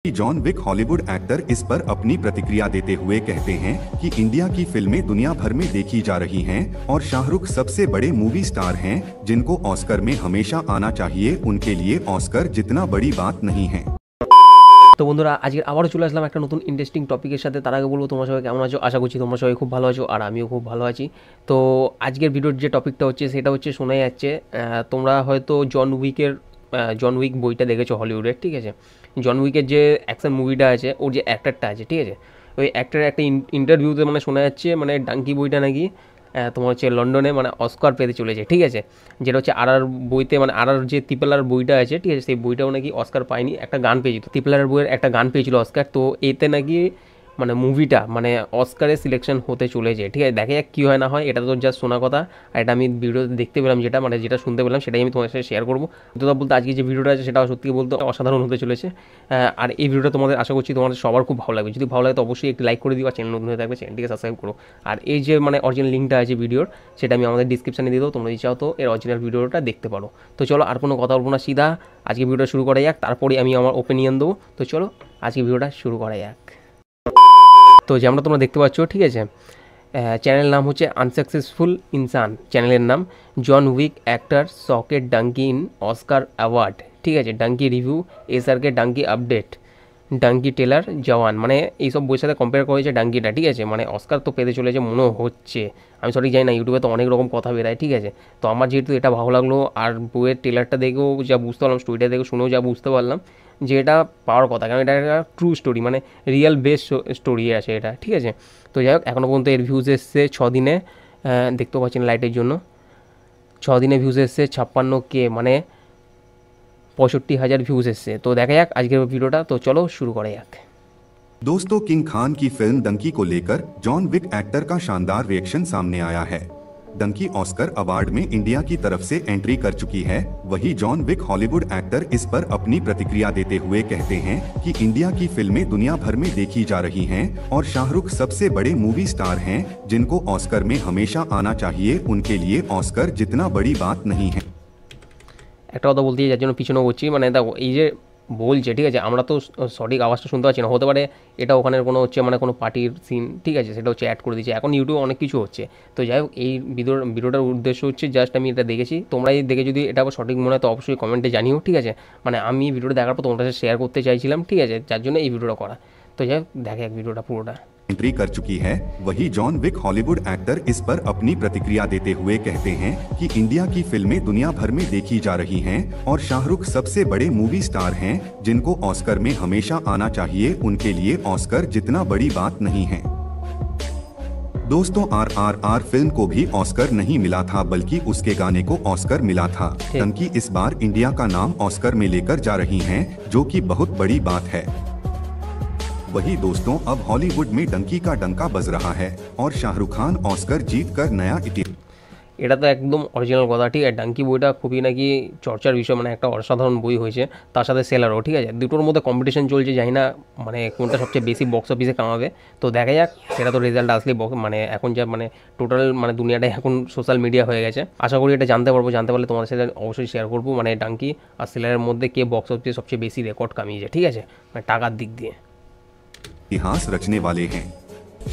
John Wick Hollywood actor इस पर अपनी प्रतिक्रिया देते हुए कहते हैं कि इंडिया की फिल्में दुनिया भर में देखी जा रही हैं और शाहरुख सबसे बड़े मूवी स्टार हैं जिनको ऑस्कर में हमेशा आना चाहिए, उनके लिए ऑस्कर जितना बड़ी बात नहीं है। তো বন্ধুরা আজকে আবারও চলে আসলাম একটা নতুন ইন্টারেস্টিং টপিকের সাথে। তার আগে বলবো তোমরা সবাই কেমন আছো, আশা করছি তোমরা সবাই খুব ভালো আছো আর আমিও খুব ভালো আছি। তো আজকের ভিডিওর যে টপিকটা হচ্ছে সেটা হচ্ছে শোনা যাচ্ছে তোমরা হয়তো জন উইক বইটা দেখেছো হলিউডের, ঠিক আছে। জন উইকের যে অ্যাকশন মুভিটা আছে, ওর যে অ্যাক্টারটা আছে, ঠিক আছে, ওই অ্যাক্টারের একটা ইন্টারভিউতে মানে শোনা যাচ্ছে মানে ডাঙ্কি বইটা নাকি তোমার হচ্ছে লন্ডনে মানে অস্কার পেতে চলেছে, ঠিক আছে। যেটা হচ্ছে আর বইতে মানে আর যে ত্রিপলার বইটা আছে, ঠিক আছে, সেই বইটাও নাকি অস্কার পায়নি, একটা গান পেয়েছিল, ত্রিপলার বইয়ের একটা গান পেয়েছিল অস্কার। তো এতে নাকি মানে মুভিটা মানে অস্কারে সিলেকশন হতে চলেছে, ঠিক আছে। দেখা যাক কী হয় না হয়, এটা তো জাস্ট শোনা কথা, আর এটা আমি ভিডিওতে দেখতে পেলাম, যেটা শুনতে পেলাম সেটাই আমি তোমার সাথে শেয়ার করবো। তো বলতে আজকে যে ভিডিওটা আছে সেটা সত্যি বলতে অসাধারণ হতে চলেছে। আর এই ভিডিওটা তোমাদের আশা করছি তোমাদের সবার খুব ভালো লাগবে। যদি ভালো লাগে তো অবশ্যই একটি লাইক করে দিও, আর চ্যানেল নতুন হয়ে থাকবে চ্যানেলটিকে সাবস্ক্রাইব করো। আর এই যে মানে অরিজিনাল লিঙ্কটা আছে ভিডিওর, সেটা আমি আমাদের ডিসক্রিপশানে দিয়ে দেবো, তোমরা যদি চাও তো এর অরিজিনাল ভিডিওটা দেখতে পারো। তো চলো আর কোনো কথা বলবো না, সিধা আজকে ভিডিওটা শুরু করা যাক, তারপরে আমি আমার ওপিনিয়ন দেবো। তো চলো আজকে ভিডিওটা শুরু করা যাক। তো যেমন তোমরা দেখতে পাচ্ছ, ঠিক আছে, চ্যানেল নাম হচ্ছে আনসাকসেসফুল ইনসান, চ্যানেলের নাম। জন উইক অ্যাক্টার সকেট ডাঙ্কি ইন অস্কার অ্যাওয়ার্ড, ঠিক আছে। Dunki review, SRK Dunki update, Dunki trailer Jawan, মানে এইসব বইয়ের সাথে কম্পেয়ার করেছে ডাঙ্কিটা, ঠিক আছে। মানে অস্কার তো পেতে চলেছে মনে হচ্ছে, আমি সঠিক জানি না, ইউটিউবে তো অনেক রকম কথা বেরায়, ঠিক আছে। তো আমার যেহেতু এটা ভালো লাগলো, আর বইয়ের টেলারটা দেখেও যা বুঝতে পারলাম, স্টোরিটা দেখে শুনেও যা বুঝতে পারলাম যে এটা পাওয়ার কথা, কারণ এটা একটা ট্রু স্টোরি, মানে রিয়েল বেস স্টোরি আছে এটা, ঠিক আছে। তো যাই হোক, এখনও পর্যন্ত এর ভিউজ এসছে 6 দিনে, দেখতেও পাচ্ছেন লাইটের জন্য 6 দিনে ভিউজ এসছে 56K, মানে 65,000 ভিউজ এসছে। তো দেখা যাক আজকের ভিডিওটা, তো চলো শুরু করা যাক। दोस्तों, किंग खान की फिल्म डंकी को लेकर जॉन विक एक्टर का शानदार रिएक्शन सामने आया है। डंकी ऑस्कर अवार्ड में इंडिया की तरफ से एंट्री कर चुकी है। वहीं जॉन विक हॉलीवुड एक्टर इस पर अपनी प्रतिक्रिया देते हुए कहते हैं कि इंडिया की फिल्में दुनिया भर में देखी जा रही हैं और शाहरुख सबसे बड़े मूवी स्टार हैं जिनको ऑस्कर में हमेशा आना चाहिए, उनके लिए ऑस्कर जितना बड़ी बात नहीं है। একটা কথা বলতে যার জন্য পিছনে বলছি, মানে দেখো এই যে বলছে, ঠিক আছে, আমরা তো সঠিক আওয়াজটা শুনতে পাচ্ছি না, হতে পারে এটা ওখানের কোনো হচ্ছে মানে কোনো পার্টির সিন, ঠিক আছে, সেটা হচ্ছে অ্যাড করে দিচ্ছে, এখন ইউটিউবে অনেক কিছু হচ্ছে। তো যাই হোক, এই ভিডিওটার উদ্দেশ্য হচ্ছে জাস্ট আমি এটা দেখেছি, তোমরা এই দেখে যদি এটা আবার সঠিক মনে হয় তো অবশ্যই কমেন্টে জানিও, ঠিক আছে। মানে আমি ভিডিওটা দেখার পর তোমার সাথে শেয়ার করতে চাইছিলাম, ঠিক আছে, যার জন্য এই ভিডিওটা করা। তো যাই হোক, দেখে এক ভিডিওটা পুরোটা। एंट्री कर चुकी है। वहीं जॉन विक हॉलीवुड एक्टर इस पर अपनी प्रतिक्रिया देते हुए कहते हैं कि इंडिया की फिल्में दुनिया भर में देखी जा रही हैं और शाहरुख सबसे बड़े मूवी स्टार हैं जिनको ऑस्कर में हमेशा आना चाहिए, उनके लिए ऑस्कर जितना बड़ी बात नहीं है। दोस्तों, RRR फिल्म को भी ऑस्कर नहीं मिला था, बल्कि उसके गाने को ऑस्कर मिला था। डंकी इस बार इंडिया का नाम ऑस्कर में लेकर जा रही हैं, जो कि बहुत बड़ी बात है। वही दोस्तों, अब हॉलीवुड में डंकी का डंका बज रहा है और शाहरुख खान ऑस्कर जीतकर नया इतिहास। এটা তো একদম অরিজিনাল কথা, ঠিক আছে। ডাঙ্কি বইটা খুবই নাকি চর্চার বিষয়, মানে একটা অসাধারণ বই হয়েছে, তার সাথে সেলারও, ঠিক আছে। দুটোর মধ্যে কম্পিটিশন চলছে, জানি না মানে কোনটা সবচেয়ে বেশি বক্স অফিসে কামাবে। তো দেখা যাক, সেটা তো রেজাল্ট আসলেই মানে এখন যা মানে টোটাল মানে দুনিয়াটাই এখন সোশ্যাল মিডিয়া হয়ে গেছে, আশা করি এটা জানতে পারলে তোমাদের সাথে অবশ্যই শেয়ার করবো, মানে ডাঙ্কি আর সেলারের মধ্যে কে বক্স অফিসে সবচেয়ে বেশি রেকর্ড কামিয়েছে, ঠিক আছে, মানে টাকার দিক দিয়ে। इतिहास रचने वाले हैं।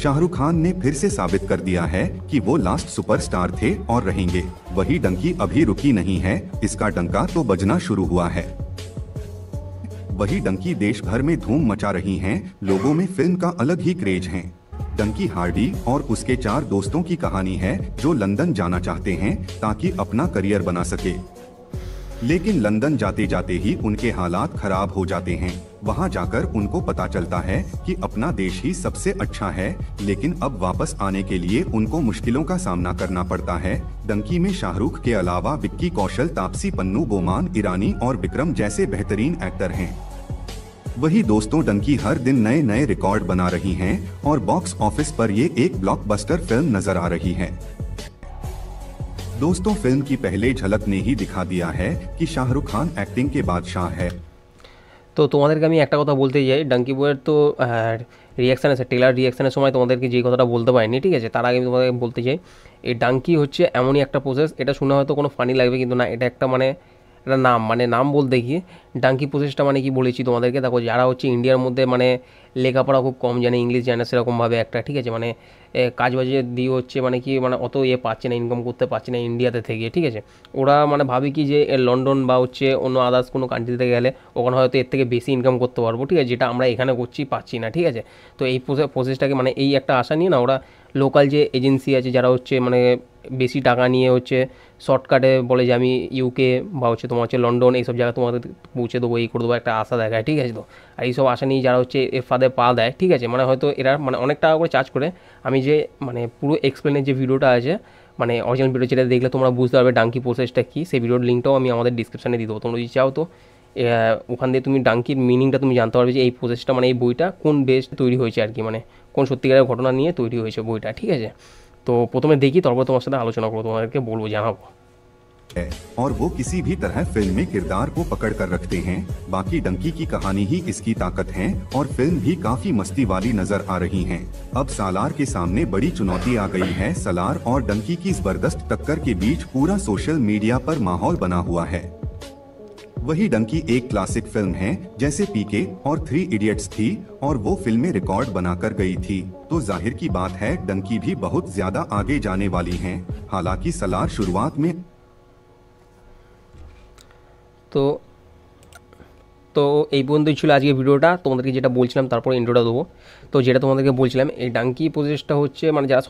शाहरुख खान ने फिर से साबित कर दिया है कि वो लास्ट सुपरस्टार थे और रहेंगे। वही डंकी अभी रुकी नहीं है, इसका डंका तो बजना शुरू हुआ है। वही डंकी देश भर में धूम मचा रही हैं, लोगों में फिल्म का अलग ही क्रेज है। डंकी हार्डी और उसके 4 दोस्तों की कहानी है जो लंदन जाना चाहते हैं ताकि अपना करियर बना सके, लेकिन लंदन जाते जाते ही उनके हालात खराब हो जाते हैं। वहां जाकर उनको पता चलता है कि अपना देश ही सबसे अच्छा है, लेकिन अब वापस आने के लिए उनको मुश्किलों का सामना करना पड़ता है। डंकी में शाहरुख के अलावा विक्की कौशल, तापसी पन्नू, बोमान ईरानी और विक्रम जैसे बेहतरीन एक्टर हैं। वही दोस्तों, डंकी हर दिन नए नए रिकॉर्ड बना रही हैं और बॉक्स ऑफिस पर ये एक ब्लॉकबस्टर फिल्म नजर आ रही है। दोस्तों, फिल्म की पहले झलक ने ही दिखा दिया है कि शाहरुख खान एक्टिंग के बादशाह है। তো তোমাদেরকে আমি একটা কথা বলতে চাই, ডাঙ্কি বইয়ের তো রিয়াকশান আছে, টেলার রিয়াকশানের সময় তোমাদেরকে যে কথাটা বলতে পারিনি, ঠিক আছে, তার আগে আমি তোমাদেরকে বলতে চাই এই ডাঙ্কি হচ্ছে এমনই একটা প্রসেস, এটা শুনে হয়তো কোনো ফানি লাগবে কিন্তু না, এটা একটা মানে একটা নাম, মানে নাম বলতে কি, ডাঙ্কি প্রসেসটা মানে কি বলেছি তোমাদেরকে, দেখো যারা হচ্ছে ইন্ডিয়ার মধ্যে মানে লেখাপড়া খুব কম জানে, ইংলিশ জানে সেরকমভাবে একটা, ঠিক আছে, মানে কাজ বাজে দিয়ে হচ্ছে মানে কি মানে অত পাচ্ছে না, ইনকাম করতে পারছে না ইন্ডিয়াতে থেকে, ঠিক আছে, ওরা মানে ভাবে কি যে লন্ডন বা হচ্ছে অন্য আদার্স কোনো কান্ট্রিতে গেলে ওখানে হয়তো এর থেকে বেশি ইনকাম করতে পারবো, ঠিক আছে, যেটা আমরা এখানে করছি পাচ্ছি না, ঠিক আছে। তো এই প্রসেসটাকে মানে এই একটা আশা নিয়ে না ওরা লোকাল যে এজেন্সি আছে যারা হচ্ছে মানে বেশি টাকা নিয়ে হচ্ছে শর্টকাটে বলে যে আমি ইউকে বা হচ্ছে তোমার হচ্ছে লন্ডন এইসব জায়গা তোমাদের পৌঁছে দেবো, এই করে দেবো, একটা আশা দেখায়, ঠিক আছে। তো আর এইসব আশা নিয়ে যারা হচ্ছে এর ফাঁদে পা দেয়, ঠিক আছে, মানে হয়তো এরা মানে অনেক টাকা করে চার্জ করে। আমি যে মানে পুরো এক্সপ্লেনের যে ভিডিওটা আছে, মানে অরিজিনাল ভিডিও, যেটা দেখলে তোমরা বুঝতে পারবে ডাঙ্কি প্রসেসটা কী, সেই ভিডিওর লিঙ্কটাও আমি আমাদের ডিসক্রিপশানে দিয়ে দেবো, তোমরা যদি চাও তো ওখান দিয়ে তুমি ডাঙ্কির মিনিংটা তুমি জানতে পারবে যে এই প্রসেসটা মানে এই বইটা কোন বেস তৈরি হয়েছে আর কি, মানে কোন সত্যিকারের ঘটনা নিয়ে তৈরি হয়েছে বইটা, ঠিক আছে। তো প্রথমে দেখি, তারপর তোমার সাথে আলোচনা করবো, তোমাদেরকে বলবো, জানাবো। है और वो किसी भी तरह फिल्म में किरदार को पकड़ कर रखते हैं। बाकी डंकी की कहानी ही इसकी ताकत है और फिल्म भी काफी मस्ती वाली नजर आ रही है। अब सालार के सामने बड़ी चुनौती आ गई है। सालार और डंकी की जबरदस्त टक्कर के बीच पूरा सोशल मीडिया पर माहौल बना हुआ है। वही डंकी एक क्लासिक फिल्म है, जैसे पीके और 3 इडियट्स थी और वो फिल्में रिकॉर्ड बनाकर गई थी, तो जाहिर की बात है डंकी भी बहुत ज्यादा आगे जाने वाली हैं। हालांकि सालार शुरुआत में তো তো এই পর্যন্তই ছিল আজকে ভিডিওটা, তোমাদেরকে যেটা বলছিলাম তারপরে ইন্ট্রোটা দেবো। তো যেটা তোমাদেরকে বলছিলাম, এই ডাঙ্কি প্রসেসটা হচ্ছে মানে যারা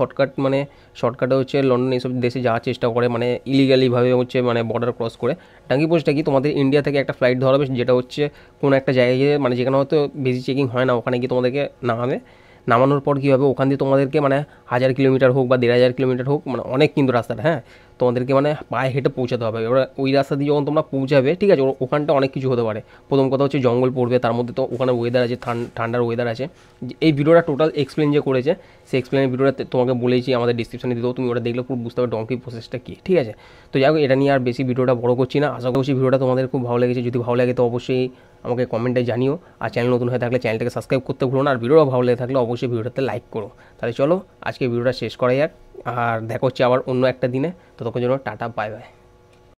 শর্টকাটে হচ্ছে লন্ডন এইসব দেশে যাওয়ার চেষ্টা করে, মানে ইলিগালিভাবে হচ্ছে মানে বর্ডার ক্রস করে। ডাঙ্কি প্রসেসটা কি, তোমাদের ইন্ডিয়া থেকে একটা ফ্লাইট ধরা হবে, যেটা হচ্ছে কোনো একটা জায়গায় মানে যেখানে হয়তো বেশি চেকিং হয় না, ওখানে গিয়ে তোমাদেরকে নামাবে। নামানোর পর কী হবে, ওখান দিয়ে তোমাদেরকে মানে 1000 কিলোমিটার হোক বা 1500 কিলোমিটার হোক, মানে অনেক কিন্তু রাস্তাটা, হ্যাঁ, তোমাদেরকে মানে পায়ে হেঁটে পৌঁছাতে হবে। এবার ওই রাস্তা দিয়ে যখন তোমরা পৌঁছাবে, ঠিক আছে, ওখানটা অনেক কিছু হতে পারে। প্রথম কথা হচ্ছে জঙ্গল পড়বে, তার মধ্যে তো ওখানে ওয়েদার আছে, ঠান্ডার ওয়েদার আছে। এই ভিডিওটা টোটাল এক্সপ্লেন যে করেছে, সেই এক্সপ্লেনের ভিডিওটা তোমাকে বলেছি আমাদের ডিসক্রিপশনে দিয়ে দেবো, তুমি ওটা দেখলে পুরো বুঝতে পারবে ডঙ্কি প্রসেসটা কী, ঠিক আছে। তো যাই হোক, এটা নিয়ে আর বেশি ভিডিওটা বড় করছি না। আশা করছি ভিডিওটা তোমাদের খুব ভালো লেগেছে। যদি ভালো লাগে তো অবশ্যই আমাকে কমেন্টে জানিও, আর চ্যানেল নতুন হয়ে থাকলে চ্যানেলটাকে সাবস্ক্রাইব করতে ভুলো না, আর ভিডিওটা ভালো লেগে থাকলে অবশ্যই ভিডিওটাতে লাইক করো। তাহলে চলো আজকে ভিডিওটা শেষ করা যাক, আর দেখা হচ্ছে আবার অন্য একটা দিনে। ততক্ষণ জন্য টাটা, বাই বাই।